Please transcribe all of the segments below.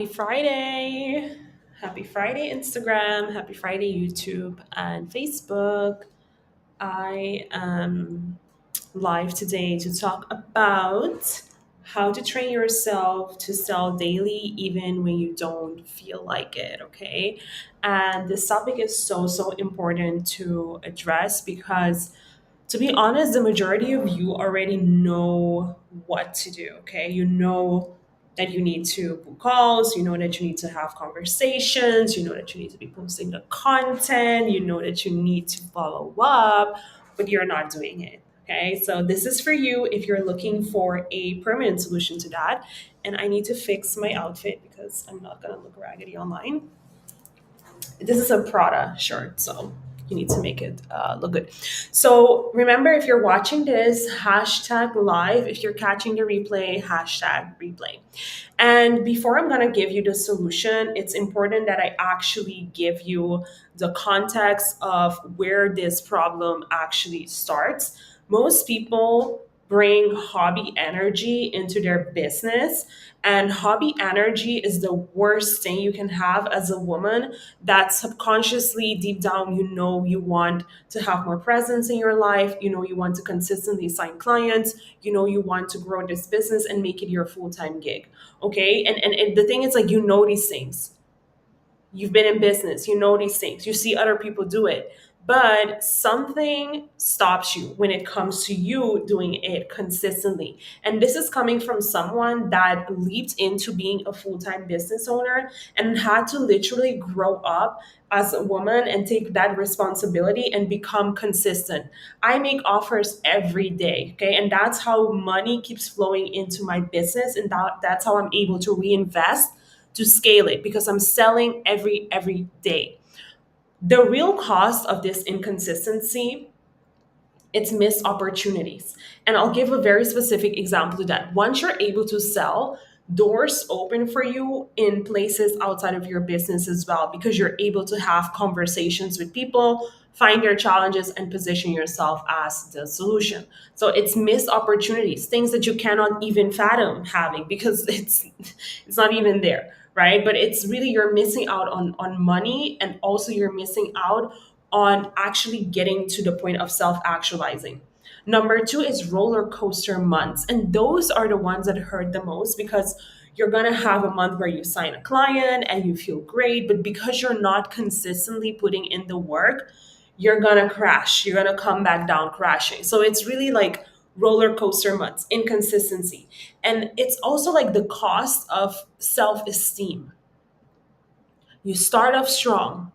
Happy Friday. Happy Friday, Instagram. Happy Friday, YouTube and Facebook. I am live today to talk about how to train yourself to sell daily even when you don't feel like it, okay? And this topic is so important to address because to be honest, the majority of you already know what to do, okay? You know that you need to book calls, you know that you need to have conversations, you know that you need to be posting the content, you know that you need to follow up, but you're not doing it, okay? So this is for you if you're looking for a permanent solution to that. And I need to fix my outfit because I'm not gonna look raggedy online. This is a Prada shirt, so you need to make it look good. So remember, if you're watching this, hashtag live. If you're catching the replay, hashtag replay. And before I'm going to give you the solution, it's important that I actually give you the context of where this problem actually starts. Most people bring hobby energy into their business, and hobby energy is the worst thing you can have as a woman that subconsciously deep down you know you want to have more presence in your life, you know you want to consistently sign clients, you know you want to grow this business and make it your full-time gig. Okay, and the thing is, like, you know these things, you've been in business, you know these things, you see other people do it, but something stops you when it comes to you doing it consistently. And this is coming from someone that leaped into being a full-time business owner and had to literally grow up as a woman and take that responsibility and become consistent. I make offers every day, okay? And that's how money keeps flowing into my business, and that's how I'm able to reinvest to scale it because I'm selling every day. The real cost of this inconsistency, it's missed opportunities. And I'll give a very specific example to that. Once you're able to sell, doors open for you in places outside of your business as well because you're able to have conversations with people, find their challenges, and position yourself as the solution. So it's missed opportunities, things that you cannot even fathom having because it's not even there, right? But it's really, you're missing out on money, and also you're missing out on actually getting to the point of self actualizing. Number two is roller coaster months. And those are the ones that hurt the most because you're going to have a month where you sign a client and you feel great, but because you're not consistently putting in the work, you're going to crash. You're going to come back down crashing. So it's really like roller coaster months, inconsistency. And it's also like the cost of self esteem. You start off strong,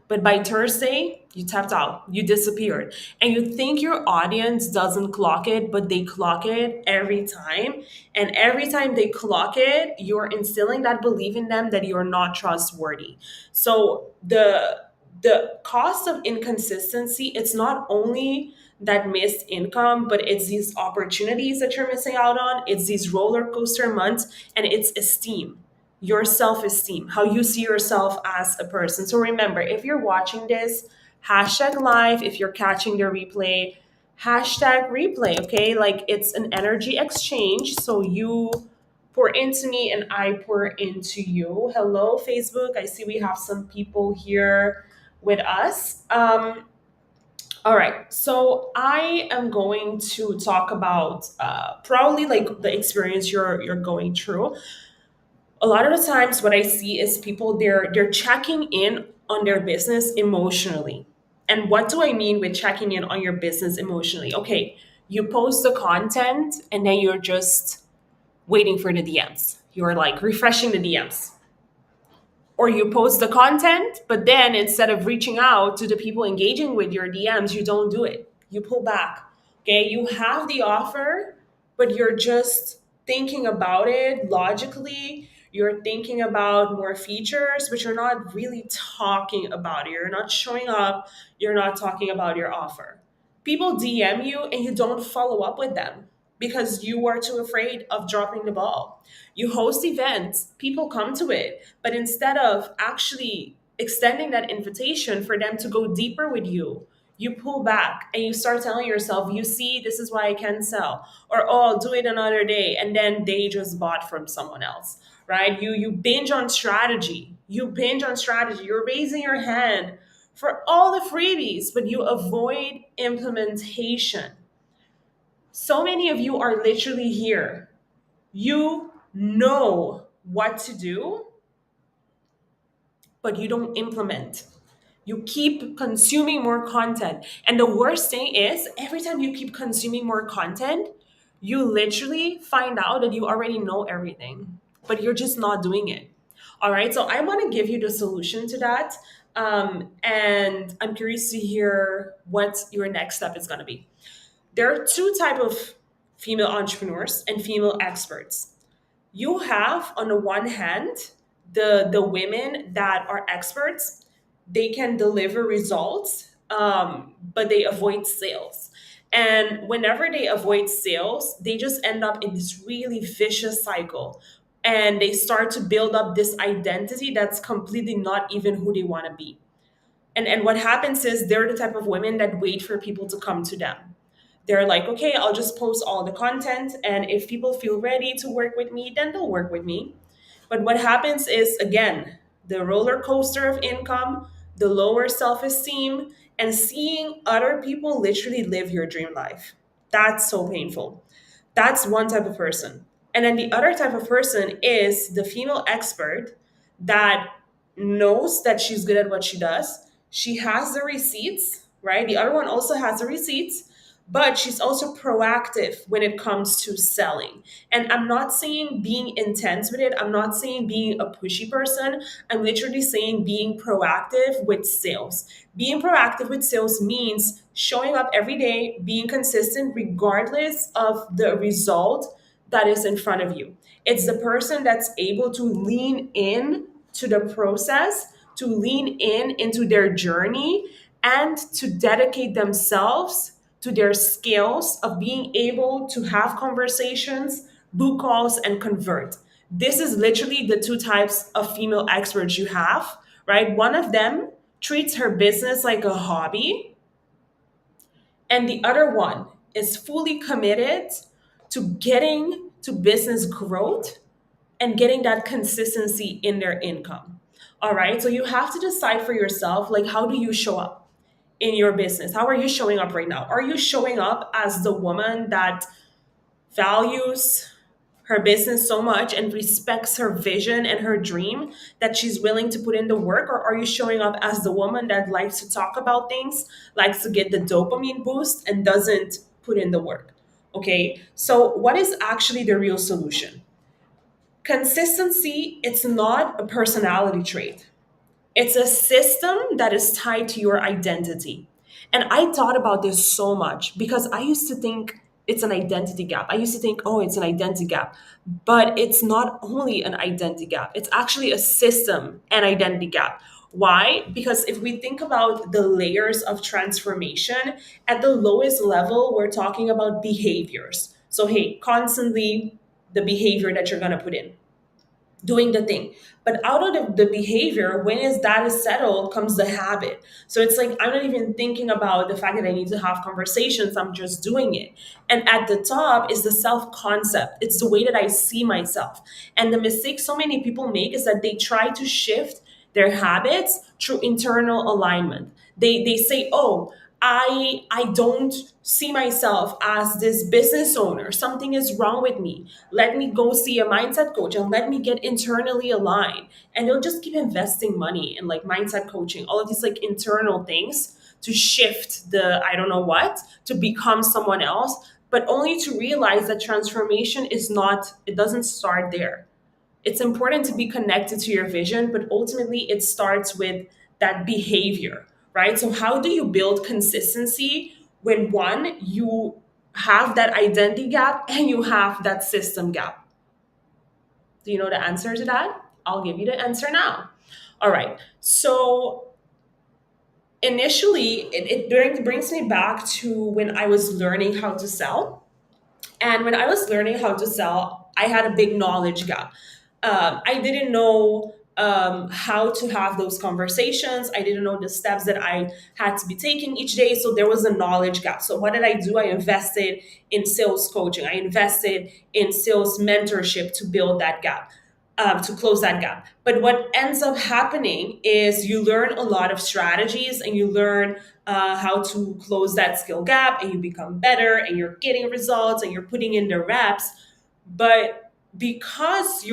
but by Thursday, you tapped out, you disappeared. And you think your audience doesn't clock it, but they clock it every time. And every time they clock it, you're instilling that belief in them that you're not trustworthy. So the cost of inconsistency, it's not only that missed income, but it's these opportunities that you're missing out on, it's these roller coaster months, and it's esteem, your self esteem, how you see yourself as a person. So remember, if you're watching this, hashtag live. If you're catching the replay, hashtag replay, okay? Like, it's an energy exchange. So you pour into me and I pour into you. Hello, Facebook. I see we have some people here with us. All right, so I am going to talk about probably like the experience you're going through. A lot of the times what I see is people, they're checking in on their business emotionally. And what do I mean with checking in on your business emotionally? Okay, you post the content and then you're just waiting for the DMs. You're like refreshing the DMs. Or you post the content, but then instead of reaching out to the people engaging with your DMs, you don't do it. You pull back. Okay, you have the offer, but you're just thinking about it logically. You're thinking about more features, but you're not really talking about it. You're not showing up. You're not talking about your offer. People DM you and you don't follow up with them because you are too afraid of dropping the ball. You host events, people come to it, but instead of actually extending that invitation for them to go deeper with you pull back and you start telling yourself, you see, this is why I can sell, or oh, I'll do it another day. And then they just bought from someone else, right? You binge on strategy. You binge on strategy. You're raising your hand for all the freebies, but you avoid implementation. So many of you are literally here. You know what to do, but you don't implement. You keep consuming more content. And the worst thing is, every time you keep consuming more content, you literally find out that you already know everything, but you're just not doing it. All right. So I want to give you the solution to that. And I'm curious to hear what your next step is going to be. There are two type of female entrepreneurs and female experts. You have on the one hand the women that are experts. They can deliver results, but they avoid sales. And whenever they avoid sales, they just end up in this really vicious cycle, and they start to build up this identity that's completely not even who they want to be. And what happens is they're the type of women that wait for people to come to them. They're like, okay, I'll just post all the content, and if people feel ready to work with me, then they'll work with me. But what happens is, again, the roller coaster of income, the lower self esteem, and seeing other people literally live your dream life. That's so painful. That's one type of person. And then the other type of person is the female expert that knows that she's good at what she does. She has the receipts, right? The other one also has the receipts, but she's also proactive when it comes to selling. And I'm not saying being intense with it, I'm not saying being a pushy person. I'm literally saying being proactive with sales. Being proactive with sales means showing up every day, being consistent regardless of the result that is in front of you. It's the person that's able to lean in to the process, to lean in into their journey, and to dedicate themselves to their skills of being able to have conversations, book calls, and convert. This is literally the two types of female experts you have, right? One of them treats her business like a hobby, and the other one is fully committed to getting to business growth and getting that consistency in their income. All right. So you have to decide for yourself, like, how do you show up in your business? How are you showing up right now? Are you showing up as the woman that values her business so much and respects her vision and her dream that she's willing to put in the work? Or are you showing up as the woman that likes to talk about things, likes to get the dopamine boost, and doesn't put in the work? Okay. So, what is actually the real solution? Consistency, it's not a personality trait. It's a system that is tied to your identity. And I thought about this so much because I used to think it's an identity gap. I used to think, oh, it's an identity gap. But it's not only an identity gap, it's actually a system and identity gap. Why? Because if we think about the layers of transformation, at the lowest level, we're talking about behaviors. So, hey, constantly the behavior that you're going to put in, doing the thing. But out of the behavior, when is that is settled, comes the habit. So it's like I'm not even thinking about the fact that I need to have conversations, I'm just doing it. And at the top is the self-concept. It's the way that I see myself. And the mistake so many people make is that they try to shift their habits through internal alignment. They say, oh, I don't see myself as this business owner. Something is wrong with me. Let me go see a mindset coach and let me get internally aligned. And they'll just keep investing money in like mindset coaching, all of these like internal things to shift the I don't know what to become someone else, but only to realize that transformation is not, it doesn't start there. It's important to be connected to your vision, but ultimately it starts with that behavior, right? So, how do you build consistency when one, you have that identity gap and you have that system gap? Do you know the answer to that? I'll give you the answer now. All right. So, initially, brings me back to when I was learning how to sell. And when I was learning how to sell, I had a big knowledge gap. I didn't know how to have those conversations. I didn't know the steps that I had to be taking each day. So there was a knowledge gap. So what did I do? I invested in sales coaching. I invested in sales mentorship to build that gap. to close that gap. But what ends up happening is you learn a lot of strategies and you learn how to close that skill gap, and you become better and you're getting results and you're putting in the reps. But because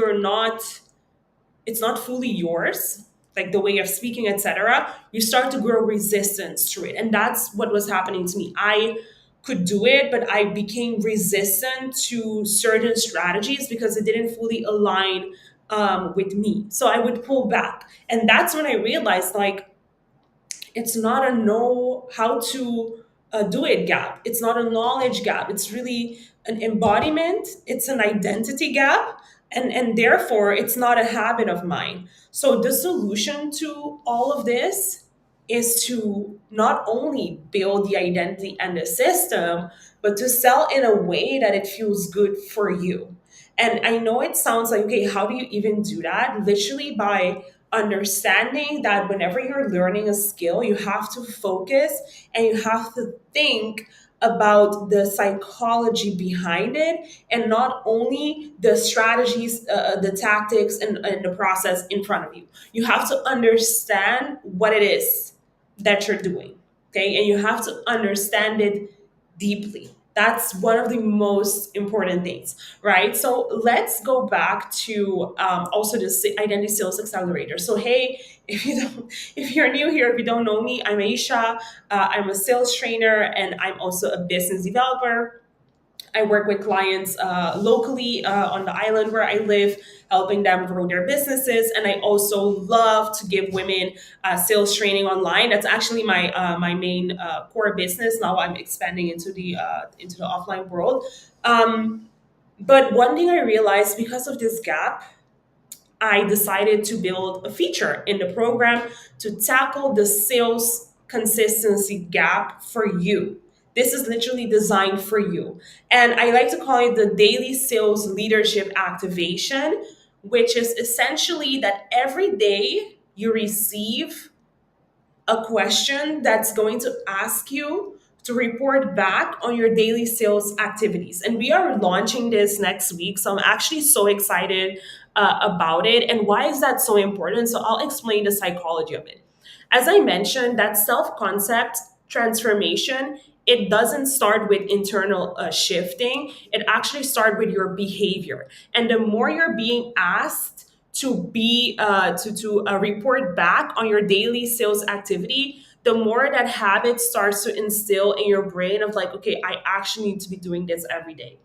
it's not fully yours, like the way of speaking, etc., you start to grow resistance to it. And that's what was happening to me. I could do it, but I became resistant to certain strategies because it didn't fully align with me. So I would pull back. And that's when I realized, like, it's not a know how to do it gap. It's not a knowledge gap. It's really an embodiment. It's an identity gap. And therefore, it's not a habit of mine. So the solution to all of this is to not only build the identity and the system, but to sell in a way that it feels good for you. And I know it sounds like, okay, how do you even do that? Literally by understanding that whenever you're learning a skill, you have to focus and you have to think about the psychology behind it, and not only the strategies, the tactics, and the process in front of you. You have to understand what it is that you're doing, okay? And you have to understand it deeply. That's one of the most important things, right? So let's go back to also the identity sales accelerator. So hey, if you're new here, if you don't know me, I'm Aisha. I'm a sales trainer and I'm also a business developer. I work with clients locally on the island where I live, helping them grow their businesses. And I also love to give women sales training online. That's actually my main core business. Now I'm expanding into the offline world. But one thing I realized, because of this gap, I decided to build a feature in the program to tackle the sales consistency gap for you. This is literally designed for you. And I like to call it the daily sales leadership activation, which is essentially that every day you receive a question that's going to ask you to report back on your daily sales activities. And we are launching this next week. So I'm actually so excited about it. And why is that so important? So I'll explain the psychology of it. As I mentioned, that self concept transformation, it doesn't start with internal shifting. It actually starts with your behavior. And the more you're being asked to report back on your daily sales activity, the more that habit starts to instill in your brain of like, okay, I actually need to be doing this every day.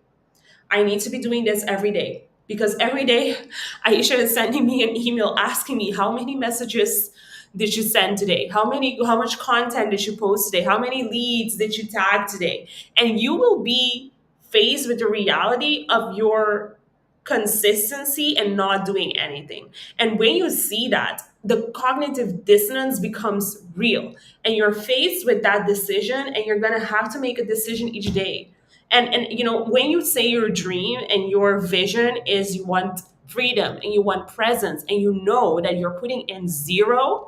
I need to be doing this every day, because every day Aisha is sending me an email asking me, how many messages did you send today? How much content did you post today? How many leads did you tag today? And you will be faced with the reality of your consistency and not doing anything. And when you see that, the cognitive dissonance becomes real, and you're faced with that decision, and you're going to have to make a decision each day. And when you say your dream and your vision is you want freedom and you want presence, and you know that you're putting in zero,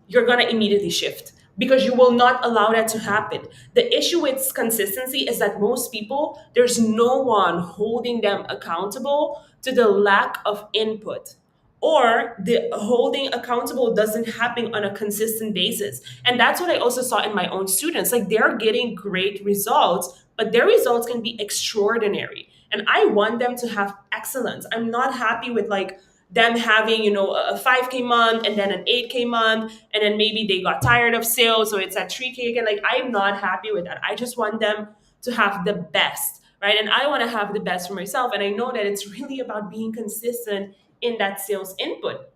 you're going to immediately shift, because you will not allow that to happen. The issue with consistency is that most people, there's no one holding them accountable to the lack of input, or the holding accountable doesn't happen on a consistent basis. And that's what I also saw in my own students. Like, they're getting great results, but their results can be extraordinary. And I want them to have excellence. I'm not happy with like them having, a 5K month and then an 8K month, and then maybe they got tired of sales, so it's at 3K again. Like, I'm not happy with that. I just want them to have the best, right? And I want to have the best for myself. And I know that it's really about being consistent in that sales input.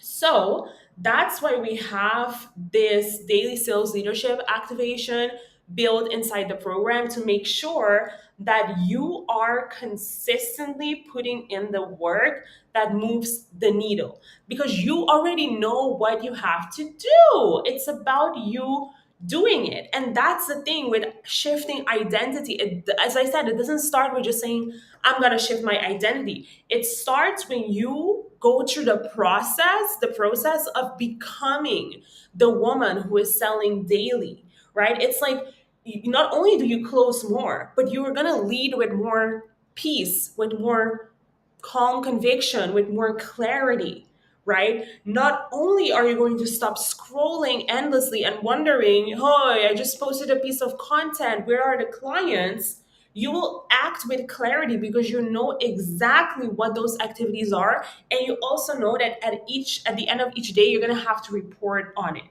So that's why we have this daily sales leadership activation built inside the program, to make sure that you are consistently putting in the work that moves the needle, because you already know what you have to do. It's about you doing it. And that's the thing with shifting identity. As I said, it doesn't start with just saying, I'm going to shift my identity. It starts when you go through the process of becoming the woman who is selling daily, right? It's like, not only do you close more, but you are going to lead with more peace, with more calm conviction, with more clarity, right? Not only are you going to stop scrolling endlessly and wondering, oh, I just posted a piece of content, where are the clients? You will act with clarity because you know exactly what those activities are, and you also know that at the end of each day you're going to have to report on it,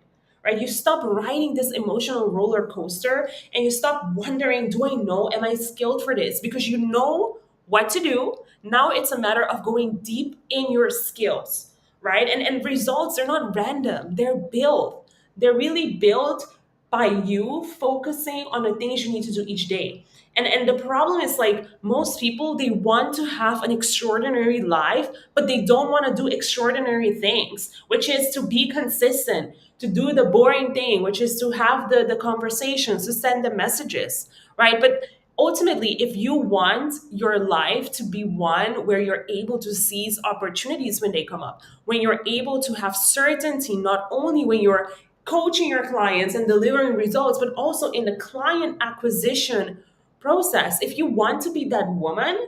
right? You stop riding this emotional roller coaster and you stop wondering, do I know, am I skilled for this? Because you know what to do. Now it's a matter of going deep in your skills, right? And results, they're not random, they're built. They're really built by you focusing on the things you need to do each day. And the problem is, like, most people, they want to have an extraordinary life, but they don't want to do extraordinary things, which is to be consistent, to do the boring thing, which is to have the conversations, to send the messages, right? But ultimately, if you want your life to be one where you're able to seize opportunities when they come up, when you're able to have certainty, not only when you're coaching your clients and delivering results, but also in the client acquisition process, if you want to be that woman,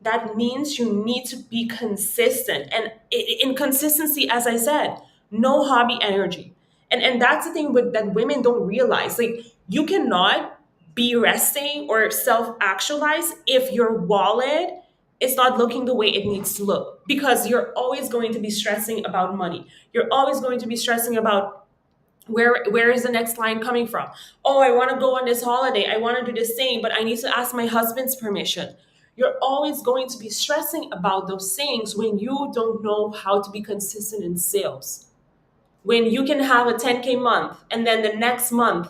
that means you need to be consistent. And in consistency, as I said, no hobby energy. And that's the thing that women don't realize. Like, you cannot be resting or self actualize if your wallet is not looking the way it needs to look, because you're always going to be stressing about money. You're always going to be stressing about where is the next client coming from. Oh, I want to go on this holiday, I want to do this thing, but I need to ask my husband's permission. You're always going to be stressing about those things when you don't know how to be consistent in sales. When you can have a 10K month and then the next month,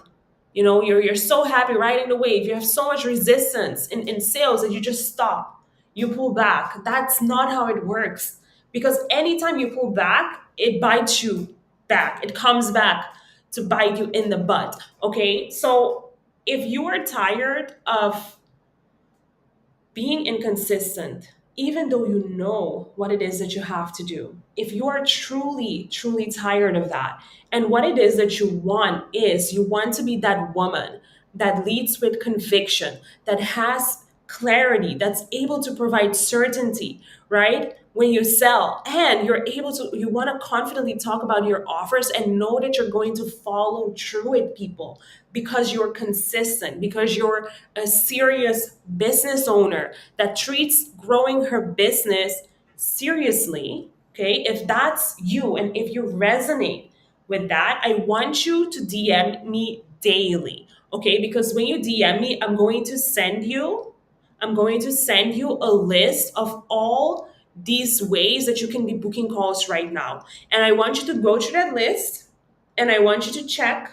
you're so happy riding the wave, you have so much resistance in sales that you just stop, you pull back. That's not how it works, because anytime you pull back, it bites you back, it comes back to bite you in the butt. Okay, so if you are tired of being inconsistent, even though you know what it is that you have to do, if you are truly, truly tired of that, and what it is that you want is, you want to be that woman that leads with conviction, that has clarity, that's able to provide certainty, right? When you sell, and you want to confidently talk about your offers and know that you're going to follow through with people because you're consistent, because you're a serious business owner that treats growing her business seriously. Okay, if that's you and if you resonate with that, I want you to DM me daily. Okay, because when you DM me, I'm going to send you a list of all these ways that you can be booking calls right now. And I want you to go through that list and I want you to check,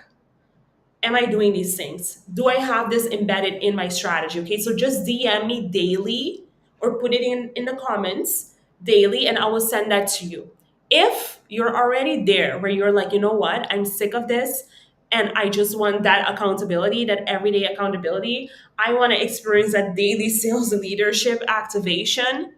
am I doing these things? Do I have this embedded in my strategy? Okay, so just DM me daily or put it in the comments daily and I will send that to you. If you're already there where you're like, you know what, I'm sick of this and I just want that accountability, that everyday accountability, I want to experience that daily sales leadership activation,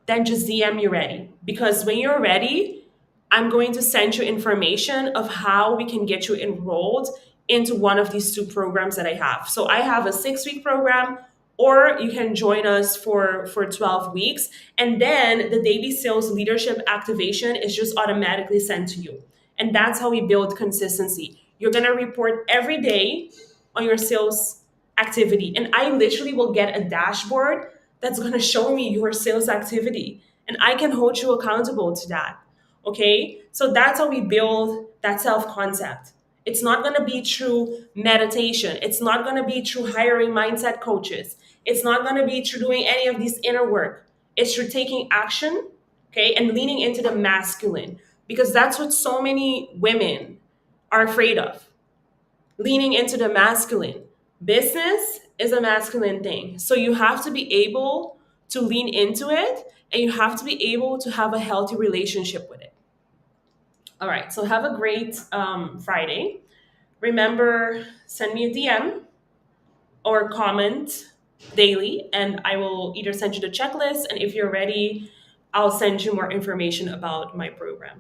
then just DM me ready. Because when you're ready, I'm going to send you information of how we can get you enrolled into one of these two programs that I have. So I have a 6-week program, or you can join us for 12 weeks. And then the daily sales leadership activation is just automatically sent to you. And that's how we build consistency. You're going to report every day on your sales activity. And I literally will get a dashboard that's going to show me your sales activity. And I can hold you accountable to that. Okay, so that's how we build that self concept. It's not going to be through meditation, it's not going to be through hiring mindset coaches, it's not going to be through doing any of this inner work. It's through taking action, okay, and leaning into the masculine, because that's what so many women are afraid of, leaning into the masculine. Business is a masculine thing, so you have to be able to lean into it, and you have to be able to have a healthy relationship with it. All right, so have a great Friday. Remember, send me a DM or comment daily, and I will either send you the checklist, and if you're ready, I'll send you more information about my program.